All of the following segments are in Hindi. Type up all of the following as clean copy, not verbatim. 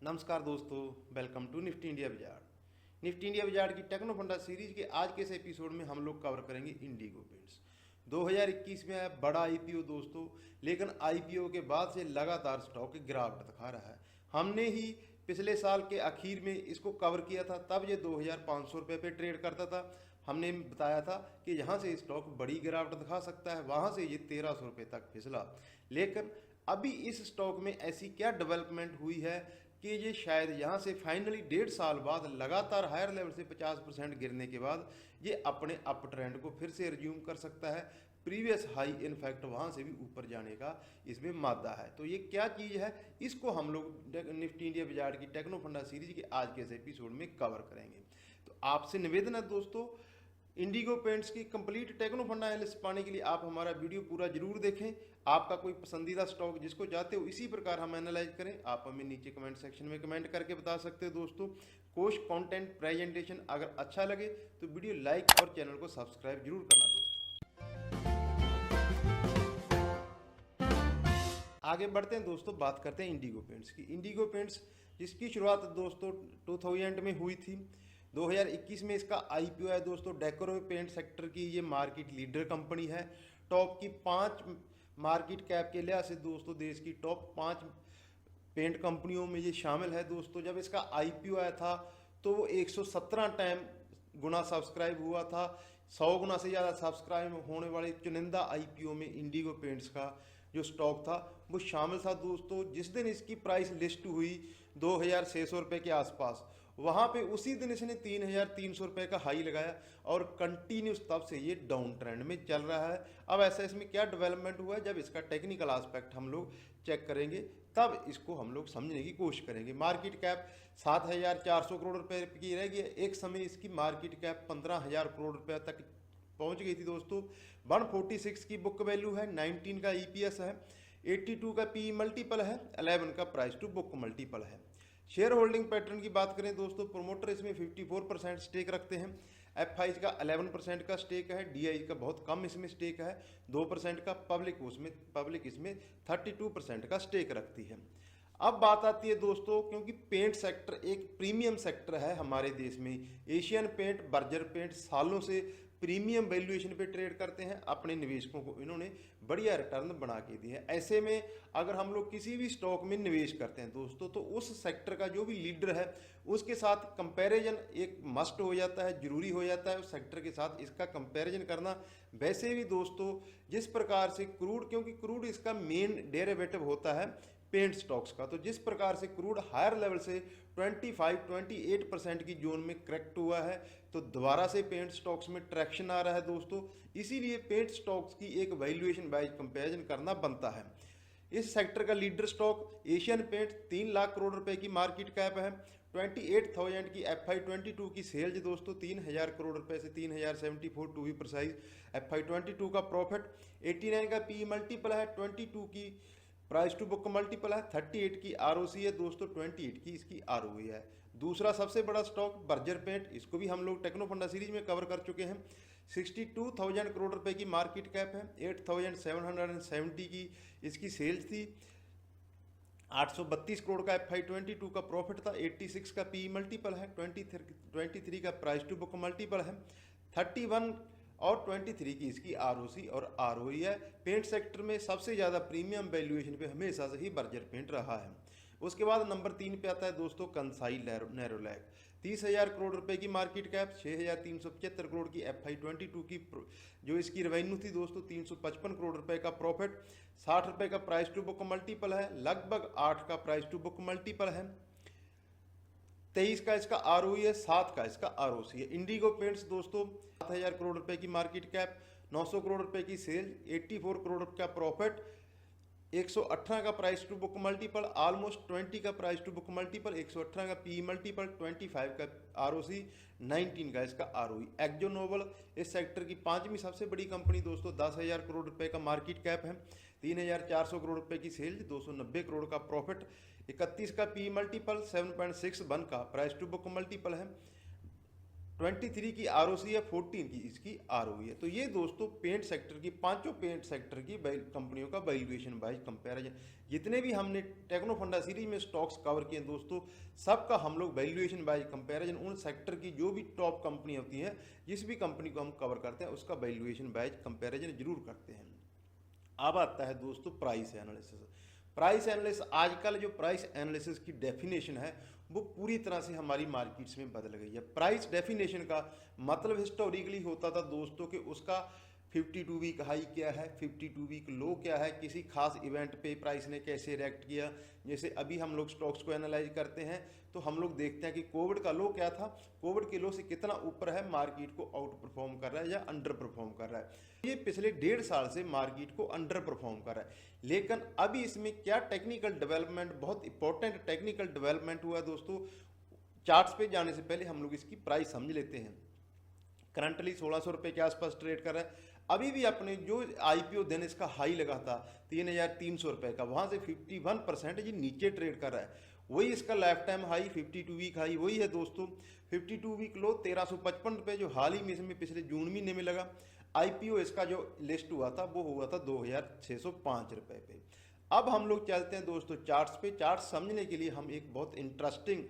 नमस्कार दोस्तों, welcome to nifty India wizard. Nifty India wizard की टेक्नो फंडा सीरीज के आज के इस एपिसोड में हम लोग कवर करेंगे इंडिगो पेंट्स। 2021 में आया बड़ा आईपीओ दोस्तों, लेकिन आईपीओ के बाद से लगातार स्टॉक गिरावट दिखा रहा है। हमने ही पिछले साल के आखिर में इसको कवर किया था, तब ये 2500 रुपये पे ट्रेड करता था। हमने बताया था कि यहाँ से स्टॉक बड़ी गिरावट दिखा सकता है, वहाँ से ये 1300 रुपये तक फिसला। लेकिन अभी इस स्टॉक में ऐसी क्या डेवलपमेंट हुई है कि ये शायद यहाँ से फाइनली 1.5 साल बाद लगातार हायर लेवल से 50% गिरने के बाद ये अपने अप ट्रेंड को फिर से रिज्यूम कर सकता है। प्रीवियस हाई इनफैक्ट वहाँ से भी ऊपर जाने का इसमें मादा है। तो ये क्या चीज़ है, इसको हम लोग निफ्टी इंडिया विजार्ड की टेक्नो फंडा सीरीज के आज के इस एपिसोड में कवर करेंगे। तो आपसे निवेदन है दोस्तों, इंडिगो पेंट्स की कंप्लीट टेक्नो फंडा एनालिसिस पाने के लिए आप हमारा वीडियो पूरा जरूर देखें। आपका कोई पसंदीदा स्टॉक जिसको चाहते हो इसी प्रकार हम एनालाइज करें, आप हमें नीचे कमेंट सेक्शन में कमेंट करके बता सकते हो दोस्तों। कोर्स कंटेंट प्रेजेंटेशन अगर अच्छा लगे तो वीडियो लाइक और चैनल को सब्सक्राइब जरूर करना दोस्तों। आगे बढ़ते हैं दोस्तों, बात करते हैं इंडिगो पेंट्स की। इंडिगो पेंट्स जिसकी शुरुआत दोस्तों 2000 में हुई थी, 2021 में इसका आईपीओ है दोस्तों। डेकोर पेंट सेक्टर की ये मार्केट लीडर कंपनी है। टॉप की 5 मार्केट कैप के लिहाज से दोस्तों देश की टॉप 5 पेंट कंपनियों में ये शामिल है दोस्तों। जब इसका आईपीओ आया था तो वो 117 टाइम गुना सब्सक्राइब हुआ था। 100 गुना से ज़्यादा सब्सक्राइब होने वाले चुनिंदा आईपीओ में इंडिगो पेंट्स का जो स्टॉक था वो शामिल था दोस्तों। जिस दिन इसकी प्राइस लिस्ट हुई 2600 रुपये के आसपास, वहाँ पे उसी दिन इसने 3300 रुपये का हाई लगाया और कंटिन्यूस तब से ये डाउन ट्रेंड में चल रहा है। अब ऐसा इसमें क्या डेवलपमेंट हुआ है, जब इसका टेक्निकल एस्पेक्ट हम लोग चेक करेंगे तब इसको हम लोग समझने की कोशिश करेंगे। मार्केट कैप 7400 करोड़ रुपए की रह गई। एक समय इसकी मार्केट कैप 15000 करोड़ रुपये तक पहुंच गई थी दोस्तों। 146 की बुक वैल्यू है, 19 का ईपीएस है, 82 का पी मल्टीपल है, 11 का प्राइस टू बुक मल्टीपल है। शेयर होल्डिंग पैटर्न की बात करें दोस्तों, प्रोमोटर इसमें 54% स्टेक रखते हैं। एफआईज का 11% का स्टेक है। डीआई का बहुत कम इसमें स्टेक है, 2% का। पब्लिक इसमें 32% का स्टेक रखती है। अब बात आती है दोस्तों, क्योंकि पेंट सेक्टर एक प्रीमियम सेक्टर है हमारे देश में। एशियन पेंट, बर्जर पेंट सालों से प्रीमियम वैल्यूएशन पे ट्रेड करते हैं। अपने निवेशकों को इन्होंने बढ़िया रिटर्न बना के दिए हैं। ऐसे में अगर हम लोग किसी भी स्टॉक में निवेश करते हैं दोस्तों, तो उस सेक्टर का जो भी लीडर है उसके साथ कंपैरिजन एक मस्ट हो जाता है, जरूरी हो जाता है उस सेक्टर के साथ इसका कंपैरिजन करना। वैसे भी दोस्तों जिस प्रकार से क्रूड, क्योंकि क्रूड इसका मेन डेरिवेटिव होता है पेंट स्टॉक्स का, तो जिस प्रकार से क्रूड हायर लेवल से 25-28% की जोन में करेक्ट हुआ है, तो दोबारा से पेंट स्टॉक्स में ट्रैक्शन आ रहा है दोस्तों। इसीलिए पेंट स्टॉक्स की एक वैल्यूएशन वाइज कंपैरिजन करना बनता है। इस सेक्टर का leader stock Asian paint 3 lakh crore रुपए की मार्केट कैप है। 28,000 की FY22 की सेल्स दोस्तों, 3000 करोड़ रुपए से 3074 टू बी प्रिसाइज। FY22 का प्रॉफिट, 89 का पी मल्टीपल है, 22 की प्राइस टू बुक मल्टीपल है, 38 की आरओसी है दोस्तों, 28 की इसकी आरओई है। दूसरा सबसे बड़ा स्टॉक बर्जर पेंट, इसको भी हम लोग टेक्नो फंडा सीरीज में कवर कर चुके हैं। 62,000 करोड़ रुपए की मार्केट कैप है, 8,770 की इसकी सेल्स थी, 832 करोड़ का FY22 का प्रॉफिट था, 86 का पी मल्टीपल है, 23 का प्राइस टू बुक मल्टीपल है, 31 और 23 की इसकी आरओसी और आरओई है। पेंट सेक्टर में सबसे ज़्यादा प्रीमियम वैल्यूएशन पे हमेशा से ही बर्जर पेंट रहा है। उसके बाद नंबर 3 पे आता है दोस्तों कंसाई नैरोलैक, 30,000 करोड़ रुपए की मार्केट कैप, 6,375 करोड़ की FY22 की जो इसकी रेवेन्यू थी दोस्तों, 355 करोड़ रुपए का प्रॉफिट, 60 रुपए का प्राइस टू बुक मल्टीपल है, लगभग 8 का प्राइस टू बुक मल्टीपल है, 23 का इसका आरओई है, 7 का इसका आरओसी है। इंडिगो पेंट्स दोस्तों 7,000 करोड़ रुपए की मार्केट कैप, 900 करोड़ रुपए की सेल, 84 करोड़ रुपए का प्रॉफिट, 118 का price to book multiple, almost 20 का प्राइस टू बुक मल्टीपल, 118 का पी मल्टीपल, 25 का आरओसी, 19 का इसका आरओई। एक्जो नोबल इस सेक्टर की 5वीं सबसे बड़ी कंपनी दोस्तों, 10,000 करोड़ रुपए का मार्केट कैप है, 3,400 करोड़ रुपए की सेल्स, 290 करोड़ का प्रॉफिट, 31 का पी मल्टीपल, 7.61 का प्राइस टू बुक मल्टीपल है, 23 की आरओसी है, 14 की इसकी आरओई है। तो ये दोस्तों पेंट सेक्टर की, पांचों पेंट सेक्टर की कंपनियों का वैल्यूएशन वाइज कंपैरिजन, जितने भी हमने टेक्नो फंडा सीरीज में स्टॉक्स कवर किए दोस्तों, सबका हम लोग वैल्यूएशन वाइज कंपैरिजन, उन सेक्टर की जो भी टॉप कंपनी होती है, जिस भी कंपनी को हम कवर करते हैं, उसका वैल्यूएशन वाइज कंपैरिजन जरूर करते हैं। अब आता है दोस्तों प्राइस एनालिसिस। प्राइस एनालिसिस, आजकल जो प्राइस एनालिसिस की डेफिनेशन है वो पूरी तरह से हमारी मार्केट्स में बदल गई है। प्राइस डेफिनेशन का मतलब हिस्टोरिकली होता था दोस्तों कि उसका 52 वीक हाई क्या है, 52 वीक लो क्या है, किसी खास इवेंट पे प्राइस ने कैसे रिएक्ट किया। जैसे अभी हम लोग स्टॉक्स को एनालाइज करते हैं तो हम लोग देखते हैं कि कोविड का लो क्या था, कोविड के लो से कितना ऊपर है, मार्केट को आउट परफॉर्म कर रहा है या अंडर परफॉर्म कर रहा है। ये पिछले 1.5 साल से मार्केट को अंडर परफॉर्म कर रहा है। लेकिन अभी इसमें क्या टेक्निकल डेवलपमेंट, बहुत इंपॉर्टेंट टेक्निकल डेवलपमेंट हुआ दोस्तों। चार्ट्स पे जाने से पहले हम लोग इसकी प्राइस समझ लेते हैं। करंटली 1600 रुपये के आसपास ट्रेड कर रहा है। अभी भी अपने जो आईपीओ दिन इसका हाई लगा था 3300 रुपये का, वहां से 51% ये नीचे ट्रेड कर रहा है। वही इसका life time high, 52 week high वही है दोस्तों। 52 वीक लो 1355 रुपये जो हाल ही में इसमें पिछले जून महीने में लगा। आईपीओ इसका जो लिस्ट हुआ था वो हुआ था 2605 रुपये पे। अब हम लोग चलते हैं दोस्तों चार्ट्स पे। चार्ट समझने के लिए हम एक बहुत इंटरेस्टिंग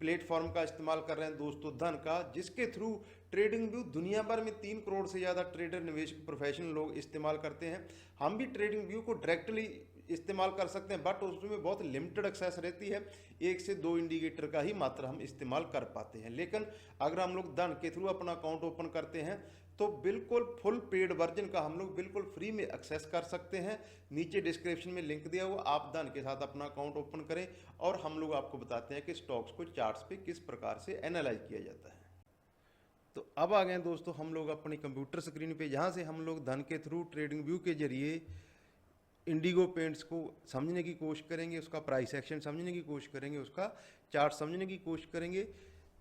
प्लेटफॉर्म का इस्तेमाल कर रहे हैं दोस्तों, धन का, जिसके थ्रू ट्रेडिंग व्यू दुनिया भर में 3 करोड़ से ज़्यादा ट्रेडर, निवेशक, प्रोफेशनल लोग इस्तेमाल करते हैं। हम भी ट्रेडिंग व्यू को डायरेक्टली इस्तेमाल कर सकते हैं, बट उसमें बहुत लिमिटेड एक्सेस रहती है। 1 से 2 इंडिकेटर का ही मात्र हम इस्तेमाल कर पाते हैं। लेकिन अगर हम लोग धन के थ्रू अपना अकाउंट ओपन करते हैं तो बिल्कुल फुल पेड वर्जन का हम लोग बिल्कुल फ्री में एक्सेस कर सकते हैं। नीचे डिस्क्रिप्शन में लिंक दिया हुआ, आप धन के साथ अपना अकाउंट ओपन करें और हम लोग आपको बताते हैं कि स्टॉक्स को चार्ट्स पे किस प्रकार से एनालाइज किया जाता है। तो अब आ गए दोस्तों हम लोग अपनी कंप्यूटर स्क्रीन पे, जहाँ से हम लोग धन के थ्रू ट्रेडिंग व्यू के जरिए इंडिगो पेंट्स को समझने की कोशिश करेंगे, उसका प्राइस एक्शन समझने की कोशिश करेंगे, उसका चार्ट समझने की कोशिश करेंगे।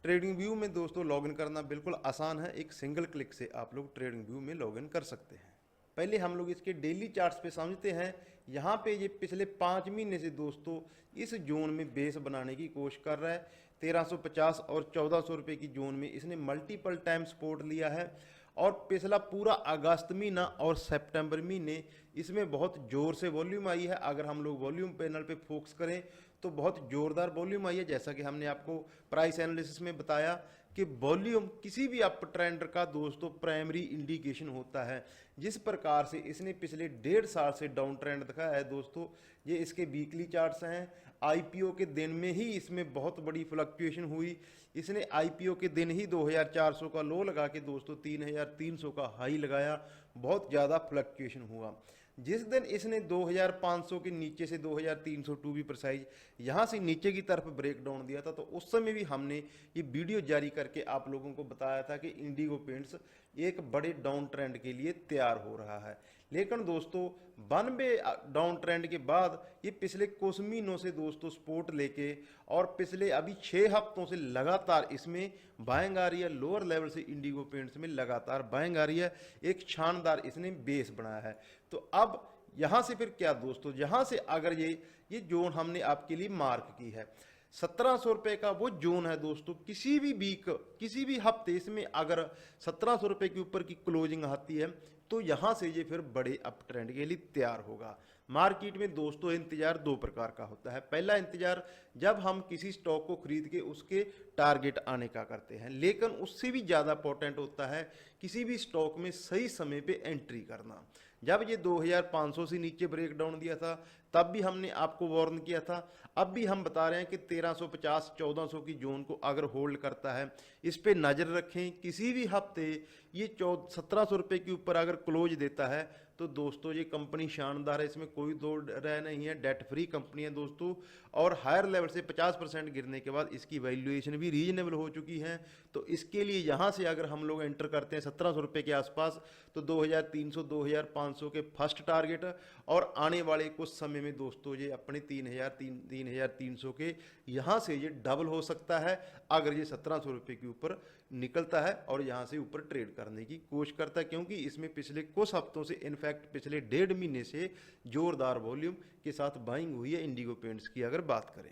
ट्रेडिंग व्यू में दोस्तों लॉगिन करना बिल्कुल आसान है, एक सिंगल क्लिक से आप लोग ट्रेडिंग व्यू में लॉगिन कर सकते हैं। पहले हम लोग इसके डेली चार्ट्स पे समझते हैं। यहाँ पे ये पिछले 5 महीने से दोस्तों इस जोन में बेस बनाने की कोशिश कर रहा है। 1350 और 1400 रुपये की जोन में इसने मल्टीपल टाइम सपोर्ट लिया है। और पिछला पूरा अगस्त महीना और सितंबर महीने इसमें बहुत ज़ोर से वॉल्यूम आई है। अगर हम लोग वॉल्यूम पैनल पे फोकस करें तो बहुत ज़ोरदार वॉल्यूम आई है। जैसा कि हमने आपको प्राइस एनालिसिस में बताया कि वॉल्यूम किसी भी अप ट्रेंड का दोस्तों प्राइमरी इंडिकेशन होता है। जिस प्रकार से इसने पिछले 1.5 साल से डाउन ट्रेंड दिखाया है दोस्तों, ये इसके वीकली चार्ट्स हैं। आईपीओ के दिन में ही इसमें बहुत बड़ी फ्लक्चुएशन हुई। इसने आईपीओ के दिन ही 2400 का लो लगा के दोस्तों 3300 का हाई लगाया। बहुत ज़्यादा फ्लक्चुएशन हुआ। जिस दिन इसने 2500 के नीचे से 2300 टू बी प्रिसाइज यहाँ से नीचे की तरफ ब्रेक डाउन दिया था, तो उस समय भी हमने ये वीडियो जारी करके आप लोगों को बताया था कि इंडिगो पेंट्स एक बड़े डाउन ट्रेंड के लिए तैयार हो रहा है। लेकिन दोस्तों 92 डाउन ट्रेंड के बाद ये पिछले कुछ महीनों से दोस्तों सपोर्ट लेके और पिछले अभी 6 हफ्तों से लगातार इसमें बाइंग आ रही है। लोअर लेवल से इंडिगो पेंट्स में लगातार बाइंग आ रही है। एक शानदार इसने बेस बनाया है। तो अब यहाँ से फिर क्या दोस्तों, यहाँ से अगर ये जोन हमने आपके लिए मार्क की है 1700 रुपये का वो जोन है दोस्तों। किसी भी वीक, किसी भी हफ्ते इसमें अगर 1700 रुपये के ऊपर की क्लोजिंग आती है तो यहाँ से ये फिर बड़े अप ट्रेंड के लिए तैयार होगा। मार्केट में दोस्तों इंतजार 2 प्रकार का होता है। पहला इंतजार जब हम किसी स्टॉक को खरीद के उसके टारगेट आने का करते हैं, लेकिन उससे भी ज़्यादा इंपॉर्टेंट होता है किसी भी स्टॉक में सही समय पे एंट्री करना। जब ये 2500 से नीचे ब्रेक डाउन दिया था तब भी हमने आपको वार्न किया था। अब भी हम बता रहे हैं कि 1350 1400 की जोन को अगर होल्ड करता है इस पे नज़र रखें। किसी भी हफ्ते ये 1700 रुपये के ऊपर अगर क्लोज देता है तो दोस्तों ये कंपनी शानदार है, इसमें कोई दो राय नहीं है। डेट फ्री कंपनी है दोस्तों, और हायर लेवल से 50% गिरने के बाद इसकी वैल्यूएशन भी रीजनेबल हो चुकी है। तो इसके लिए यहाँ से अगर हम लोग एंटर करते हैं 1700 रुपये के आसपास तो 2300 2500 के फर्स्ट टारगेट, और आने वाले कुछ समय में दोस्तों ये अपने 3300 के यहाँ से ये डबल हो सकता है अगर ये 1700 रुपये के ऊपर निकलता है और यहाँ से ऊपर ट्रेड करने की कोशिश करता है। क्योंकि इसमें पिछले कुछ हफ्तों से, इनफैक्ट पिछले 1.5 महीने से जोरदार वॉल्यूम के साथ बाइंग हुई है इंडिगो पेंट्स की अगर बात करें।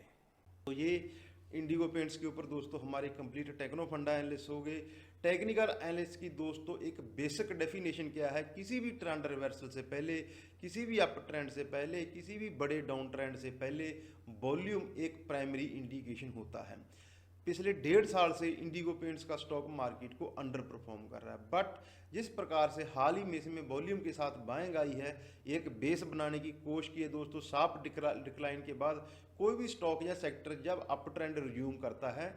तो ये इंडिगो पेंट्स के ऊपर दोस्तों हमारे कंप्लीट टेक्नो फंडा एनालिसिस हो गए। टेक्निकल एनालिसिस की दोस्तों एक बेसिक डेफिनेशन क्या है, किसी भी ट्रेंड रिवर्सल से पहले, किसी भी अप ट्रेंड से पहले, किसी भी बड़े डाउन ट्रेंड से पहले वॉल्यूम एक प्राइमरी इंडिकेशन होता है। पिछले 1.5 साल से इंडिगो पेंट्स का स्टॉक मार्केट को अंडर परफॉर्म कर रहा है, बट जिस प्रकार से हाल ही में इसमें वॉल्यूम के साथ बाइंग आई है, एक बेस बनाने की कोशिश की है दोस्तों। शार्प डिक्लाइन के बाद कोई भी स्टॉक या सेक्टर जब अप ट्रेंड रिज्यूम करता है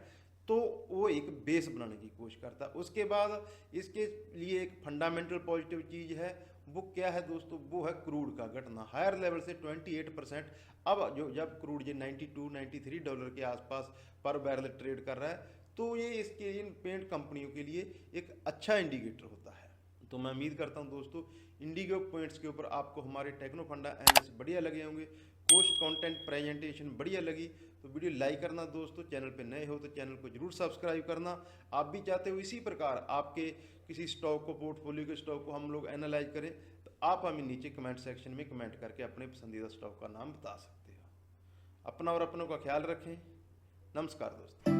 तो वो एक बेस बनाने की कोशिश करता है। उसके बाद इसके लिए एक फंडामेंटल पॉजिटिव चीज़ है, वो क्या है दोस्तों, वो है क्रूड का घटना हायर लेवल से 28%। अब जो जब क्रूड ये $92-93 के आसपास पर बैरल ट्रेड कर रहा है, तो ये इसके इन पेंट कंपनियों के लिए एक अच्छा इंडिकेटर होता है। तो मैं उम्मीद करता हूं दोस्तों इंडिगो पेंट्स के ऊपर आपको हमारे टेक्नो फंडा एनालिसिस बढ़िया लगे होंगे, कोर्स कंटेंट प्रेजेंटेशन बढ़िया लगी तो वीडियो लाइक करना दोस्तों। चैनल पे नए हो तो चैनल को जरूर सब्सक्राइब करना। आप भी चाहते हो इसी प्रकार आपके किसी स्टॉक को, पोर्टफोलियो के स्टॉक को हम लोग एनालाइज करें, तो आप हमें नीचे कमेंट सेक्शन में कमेंट करके अपने पसंदीदा स्टॉक का नाम बता सकते हो। अपना और अपनों का ख्याल रखें। नमस्कार दोस्तों।